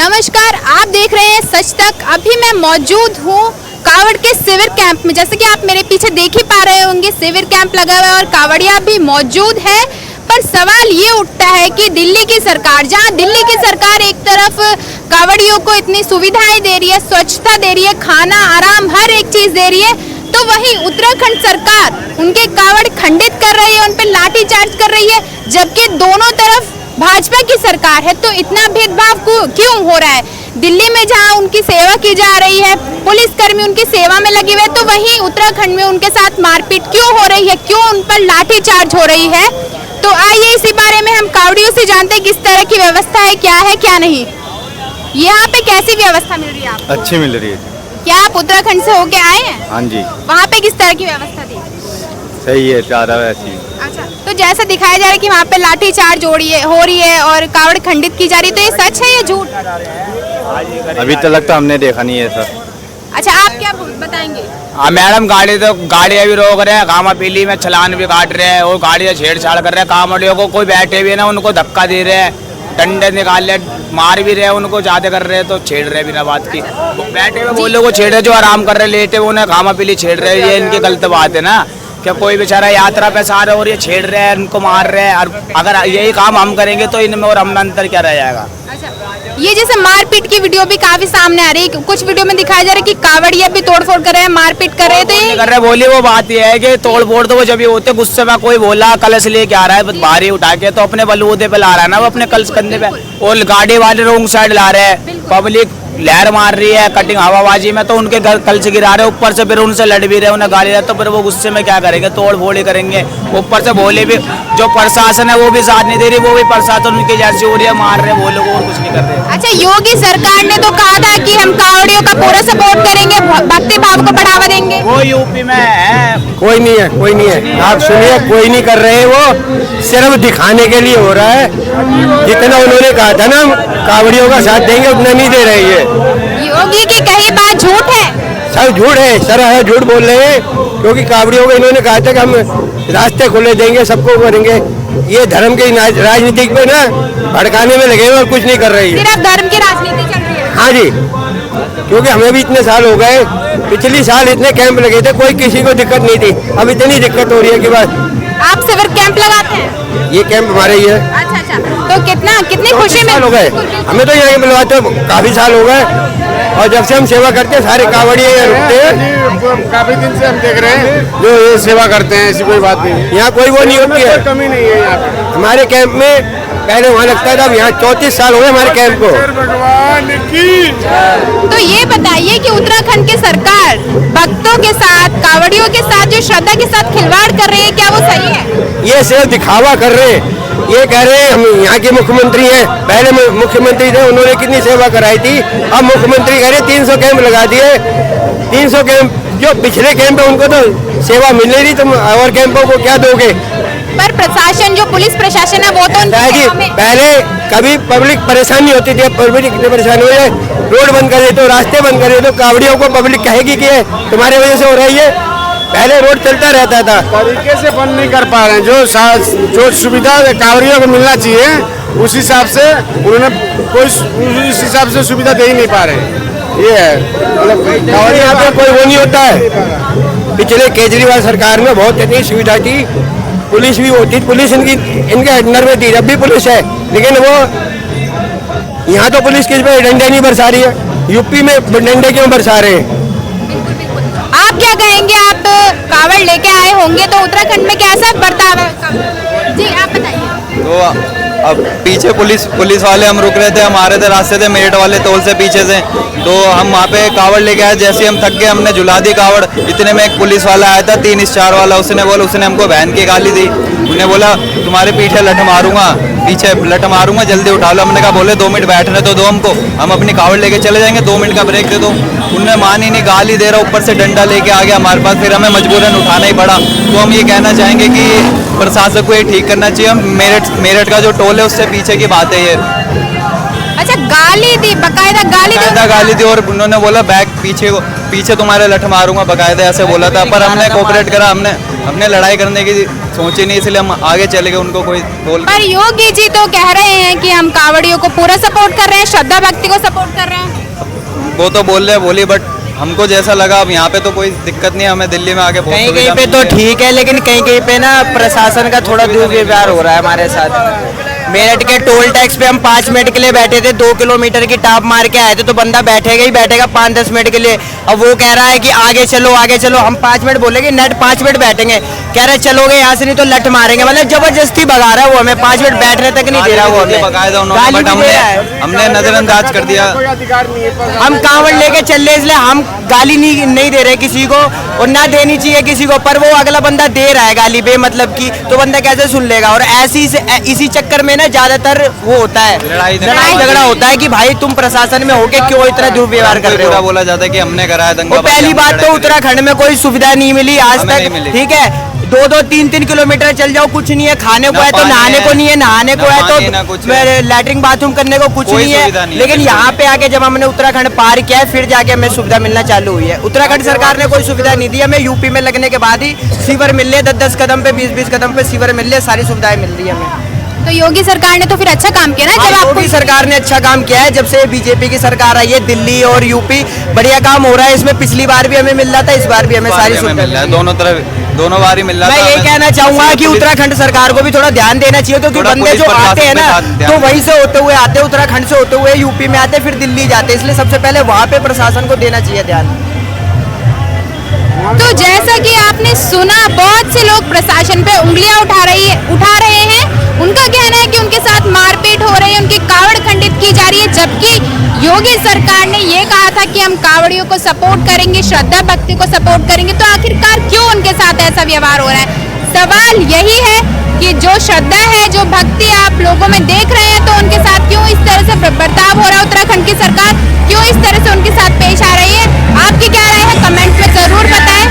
नमस्कार, आप देख रहे हैं सच तक। अभी मैं मौजूद हूँ कावड़ के शिविर कैंप में। जैसे कि आप मेरे पीछे देख ही पा रहे होंगे, शिविर कैंप लगा हुआ है और कावड़िया भी मौजूद है। पर सवाल ये उठता है कि दिल्ली की सरकार, जहाँ दिल्ली की सरकार एक तरफ कावड़ियों को इतनी सुविधाएं दे रही है, स्वच्छता दे रही है, खाना, आराम, हर एक चीज दे रही है, तो वहीं उत्तराखंड सरकार उनके कावड़ खंडित कर रही है, उन पर लाठीचार्ज कर रही है, जबकि दोनों तरफ भाजपा की सरकार है। तो इतना भेदभाव क्यों हो रहा है? दिल्ली में जहां उनकी सेवा की जा रही है, पुलिसकर्मी उनकी सेवा में लगे हुए, तो वहीं उत्तराखंड में उनके साथ मारपीट क्यों हो रही है, क्यों उन पर लाठीचार्ज हो रही है? तो आइए इसी बारे में हम कावड़ियों से जानते हैं किस तरह की व्यवस्था है, क्या नहीं। यहाँ पे कैसी व्यवस्था मिल रही है आपको? अच्छी मिल रही है। क्या आप उत्तराखंड से होके आए हैं? हाँ जी। वहाँ पे किस तरह की व्यवस्था थी? सही है, ज़्यादा वैसी। अच्छा, तो जैसा दिखाया जा रहा है कि वहाँ पे लाठीचार्ज हो रही है और कावड़ खंडित की जा रही है, तो ये सच है या झूठ? अभी तक तो हमने देखा नहीं है सर। अच्छा, आप क्या बताएंगे? मैडम, गाड़ियाँ भी रोक रहे हैं, खामा पीली में चालान भी काट रहे हैं और गाड़ियाँ छेड़छाड़ कर रहे हैं। कावड़ियों को कोई बैठे भी है ना, उनको धक्का दे रहे हैं, डंडे निकाल रहे, मार भी रहे हैं, उनको ज्यादा कर रहे हैं तो छेड़ रहे हैं बिना बात की। बैठे हुए बोले को छेड़ रहे, जो आराम कर रहे लेटे हुए उन्हें खामा पीली छेड़ रहे हैं। ये इनकी गलत बात है ना, क्या कोई बेचारा यात्रा पे आ रहा है और ये छेड़ रहे हैं, उनको मार रहे हैं। और अगर यही काम हम करेंगे तो इनमें और हम अंतर क्या रह जाएगा? अच्छा, ये जैसे मारपीट की वीडियो भी काफी सामने आ रही है, कुछ वीडियो में दिखाया जा रहा है कि कावड़िया भी तोड़फोड़ कर रहे हैं, मारपीट कर रहे हैं, तो ये कर रहे बोली वो बात ये है कि तोड़फोड़ तो वो जब होते गुस्से में कोई बोला कलश लेके आ रहा है भारी उठा के, तो अपने बलबूते पे ला रहा है ना वो अपने कलश कंधे पे, और गाड़ी वाले रोंग साइड ला रहे हैं, पब्लिक लहर मार रही है कटिंग हवाबाजी में, तो उनके घर कलश गिरा रहे, ऊपर से फिर उनसे लड़ भी रहे, उन्हें गाली रहे, तो फिर वो गुस्से में क्या करेंगे? तोड़ फोड़ ही करेंगे। ऊपर से बोले भी, जो प्रशासन है वो भी साथ नहीं दे रही, वो भी प्रशासन उनकी जैसी हो रही है, मार रहे बोले को और कुछ नहीं कर रहे। अच्छा, योगी सरकार ने तो कहा था कि हम कावड़ियों का पूरा सपोर्ट करेंगे, भक्ति भाव को बढ़ावा देंगे। वो यूपी में है, कोई नहीं है, कोई नहीं है। आप सुनिए, कोई नहीं कर रहे, वो सिर्फ दिखाने के लिए हो रहा है। जितना उन्होंने कहा था ना कावड़ियों का साथ देंगे, उतना नहीं दे रही है। योगी की कही बात झूठ है? सब झूठ है, सर है, झूठ बोल रहे हैं, क्योंकि कावड़ियों को इन्होंने कहा था कि हम रास्ते खोले देंगे, सबको करेंगे। ये धर्म की राजनीति पे ना भड़काने में लगे हुए और कुछ नहीं कर रही है। सिर्फ धर्म की राजनीति चल रही है? हाँ जी, क्योंकि हमें भी इतने साल हो गए, पिछली साल इतने कैंप लगे थे, कोई किसी को दिक्कत नहीं थी, अब इतनी दिक्कत हो रही है कि बस। आप शिविर कैंप लगाते हैं? ये कैंप हमारे ही है। अच्छा, तो कितनी खुशी में हो गए हमें तो यहाँ मिलवाते काफी साल हो गए, और जब से हम सेवा करते हैं सारे कावड़िए रुकते हैं। काफी दिन से हम देख रहे हैं जो ये सेवा करते हैं, ऐसी कोई बात नहीं। यहाँ कोई वो नहीं होती है, कमी नहीं है यहाँ पे। हमारे कैंप में पहले वहाँ लगता था, अब यहाँ 34 साल हो गए हमारे कैंप को। भगवान की। तो ये बताइए कि उत्तराखंड की सरकार भक्तों के साथ, कावड़ियों के साथ जो श्रद्धा के साथ खिलवाड़ कर रही है, क्या वो सही है? ये सिर्फ दिखावा कर रहे हैं। ये कह रहे हैं हम यहाँ के मुख्यमंत्री हैं, पहले मुख्यमंत्री थे, उन्होंने कितनी सेवा कराई थी। अब मुख्यमंत्री कह रहे 300 कैंप लगा दिए। 300 कैंप, जो पिछले कैंप है उनको तो सेवा मिल रही, तुम और कैंपों को क्या दोगे? पर प्रशासन, जो पुलिस प्रशासन है, वो तो पहले कभी पब्लिक परेशानी होती थी, पब्लिक इतनी परेशानी हो जाए, रोड बंद कर देते हो, रास्ते बंद कर देते हो, कावड़ियों को पब्लिक कहेगी कि तुम्हारे वजह से हो रही है। पहले रोड चलता रहता था, तरीके से बंद नहीं कर पा रहे हैं। जो सुविधा कावड़ियों को मिलना चाहिए उस हिसाब से उन्होंने उस हिसाब से सुविधा दे ही नहीं पा रहे। ये है यहाँ पे कोई वो नहीं होता है। पिछले केजरीवाल सरकार में बहुत इतनी सुविधा थी, पुलिस भी होती, पुलिस इनके अंडर में थी, जब भी पुलिस है, लेकिन वो यहाँ तो पुलिस किस पे डंडे नहीं बरसा रही है, यूपी में डंडे क्यों बरसा रहे हैं? आप क्या कहेंगे? आप कावड़ लेके आए होंगे, तो उत्तराखंड में कैसा बर्ताव है? जी आप बताइए। तो अब पीछे पुलिस वाले हम रुक रहे थे, हम आ रहे थे रास्ते से, मेरठ वाले टोल से पीछे से, तो हम वहाँ पे कावड़ लेके आए। जैसे हम थक गए, हमने झुला दी कावड़। इतने में एक पुलिस वाला आया था, 3 स्टार वाला, उसने हमको बहन की गाली दी। उन्हें बोला तुम्हारे पीछे लठ मारूंगा, पीछे लठ मारूंगा, जल्दी उठा लो। हमने कहा बोले 2 मिनट बैठने तो दो हमको, हम अपनी कावड़ लेके चले जाएंगे, 2 मिनट का ब्रेक दे दो। उन्हें मानी नहीं, गाली दे रहा, ऊपर से डंडा लेके आ गया हमारे पास, फिर हमें मजबूरन उठाना ही पड़ा। तो हम ये कहना चाहेंगे कि प्रशासन को ये ठीक करना चाहिए। हम मेरठ का जो टोल है उससे पीछे की बात है ये। अच्छा, गाली दी, बकायदा गाली दी, और उन्होंने बोला बैक पीछे तुम्हारे लठ मारूंगा, बकायदा ऐसे बोला था। पर हमने कोऑपरेट करा, हमने लड़ाई करने की सोची नहीं, इसलिए हम आगे चले गए उनको कोई बोल पर योगी जी तो कह रहे हैं कि हम कावड़ियों को पूरा सपोर्ट कर रहे हैं, श्रद्धा भक्ति को सपोर्ट कर रहे हैं। वो तो बोल रहे बोली, बट हमको जैसा लगा अब यहाँ पे तो कोई दिक्कत नहीं है, हमें दिल्ली में आके बहुत कहीं सुविधा कहीं पे मिल तो रही है। ठीक है, लेकिन कहीं कहीं पे ना प्रशासन का थोड़ा दुर्व्यवहार हो रहा है हमारे साथ। मेरठ के टोल टैक्स पे हम 5 मिनट के लिए बैठे थे, 2 किलोमीटर की टाप मार के आए थे, तो बंदा बैठेगा ही बैठेगा 5-10 मिनट के लिए। अब वो कह रहा है कि आगे चलो आगे चलो, हम 5 मिनट बोलेंगे, नेट 5 मिनट बैठेंगे, कह रहे चलोगे यहाँ से नहीं तो लठ मारेंगे, मतलब जबरदस्ती भगा रहा है वो हमें, 5 मिनट बैठने तक नहीं दे रहा वो हमें, बकायदा उन्होंने, गाली बट भी दे रहा है। हमने नजरअंदाज कर दिया। कोई अधिकार नहीं है। हम कांवड़ लेके चल रहे इसलिए हम गाली नहीं दे रहे किसी को, और ना देनी चाहिए किसी को, पर वो अगला बंदा दे रहा है गाली बेमतलब की, तो बंदा कैसे सुन लेगा। और ऐसी से इसी चक्कर में ना ज्यादातर वो होता है, लड़ाई झगड़ा होता है कि भाई तुम प्रशासन में होके क्यों इतना दुर्व्यवहार कर रहे पूरा हो। बोला जाता है कि हमने कराया दंगा। वो पहली बात तो उत्तराखंड में कोई सुविधा नहीं मिली आज हमें नहीं तक, मिली। ठीक है, 2-2, 3-3 किलोमीटर चल जाओ कुछ नहीं है, खाने को ना है तो पानी नहाने है, को नहीं है, नहाने को ना है पानी, ना तो कुछ है। लैट्रिन बाथरूम करने को कुछ कोई नहीं सुविधा है। नहीं है, लेकिन बिल्कुल। यहाँ पे आके जब हमने उत्तराखंड पार किया है, फिर जाके हमें सुविधा मिलना चालू हुई है। उत्तराखंड सरकार ने कोई सुविधा नहीं दी हमें, यूपी में लगने के बाद ही सीवर मिल रहे हैं, 10-10 कदम पे 20-20 कदम पे सीवर मिल रहे हैं, सारी सुविधाएं मिल रही है हमें। तो योगी सरकार ने तो फिर अच्छा काम किया ना, जब आपको योगी सरकार ने अच्छा काम किया है, जब से बीजेपी की सरकार आई है, दिल्ली और यूपी बढ़िया काम हो रहा है इसमें। पिछली बार भी हमें मिल रहा था, इस बार भी हमें सारी हमें सुविधा मिल रहा है, दोनों तरफ दोनों बार ही मिल रहा मैं था। ये हमें- कहना चाहूंगा कि पुलिस- उत्तराखंड सरकार को भी थोड़ा ध्यान देना चाहिए, क्योंकि थोड़ा बंदे पुलिस जो प्रशासन आते हैं पे ना ध्यान तो दें। वहीं से होते हुए आते हैं, उत्तराखंड से होते हुए यूपी में आते हैं, फिर दिल्ली जाते हैं, इसलिए सबसे पहले वहाँ पे प्रशासन को देना चाहिए ध्यान। तो जैसा कि आपने सुना, बहुत से लोग प्रशासन पे उंगलियां उठा रहे हैं। उनका कहना है कि उनके साथ मारपीट हो रही है, उनकी कावड़ खंडित की जा रही है, जबकि योगी सरकार ने ये कहा था कि हम कावड़ियों को सपोर्ट करेंगे, श्रद्धा भक्ति को सपोर्ट करेंगे। तो आखिरकार क्यों उनके साथ ऐसा व्यवहार हो रहा है? सवाल यही है कि जो श्रद्धा है, जो भक्ति आप लोगों में देख रहे हैं, तो उनके साथ क्यों इस तरह से बर्ताव हो रहा है? उत्तराखंड की सरकार क्यों इस तरह से उनके साथ पेश आ